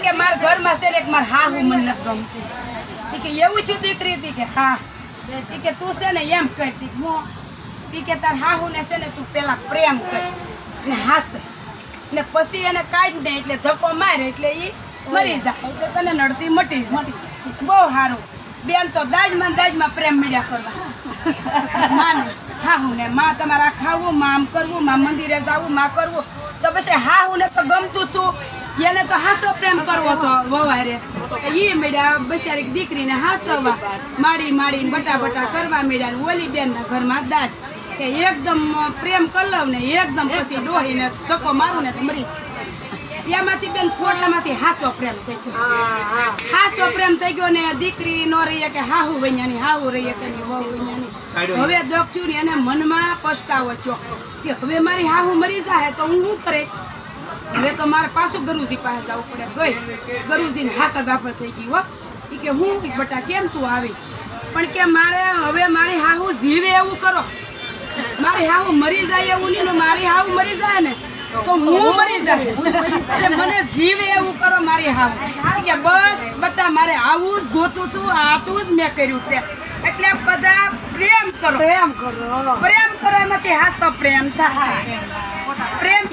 કે મારા ઘરમાં છે ને એક મારા હાહુ મને નથી ગમતી કે એવું છું દીકરી હતી કે હા કે તું છે ને એમ કરતી હું કે તાર હાહુ ને છે ને તું પેલા પ્રેમ કર ને હાસે ને પછી એને કાઢ દે એટલે ધક્કો મારે એટલે ઈ મરી જાય એટલે તને નડતી મટી જાય બહુ સારું બેન તો દાજમાં પ્રેમ મીડ્યા કરવા માને હાહુ ને માં તમારા ખાવું માં આમ કરવું માં મંદિરે જવું માં કરવું તો પછી હાહુ ને તો ગમતું તું એને તો હાસો પ્રેમ કરવો હતો વવારે ઈ મેળ્યા બિચારી દીકરીને હાસવા માડીને બટા કરવા મેળ્યા ને ઓલી બેન ના ઘરમાં દાજ કે એકદમ પ્રેમ કરલવ ને એકદમ પછી ડોહીને ધક્કો મારું ને તો મરી એમાંથી બેન ફોટામાંથી હાસો પ્રેમ થઈ ગયો ને દીકરી નો રહીએ કે હાહુ વૈયાની હાહુ રહીએ કે વહુ વૈયાની હવે દખ્યું ને એને મનમાં પછતાવો થયો કે હવે મારી હાહુ મરી જાય તો હું શું કરે હવે તો મારે પાછું ગરુજી પાસે જવું પડે ગઈ ગરુજીને હાકર બાપર થઈ ગઈ હો કે હું બટા કેમ તું આવી પણ કે મારે હવે મારી હાહુ જીવે એવું કરો મારી હાહુ મરી જાય એવું નહીં મારી હાહુ મરી જાય ને તો હું મરી જાય મને જીવે એવું કરો મારી હાહુ કે બસ બટા મારે આવું જ જોતું તું આટલું જ મેં કર્યું છે એટલે બધા પ્રેમ કરો એમાંથી હાસો પ્રેમ થાય પ્રેમ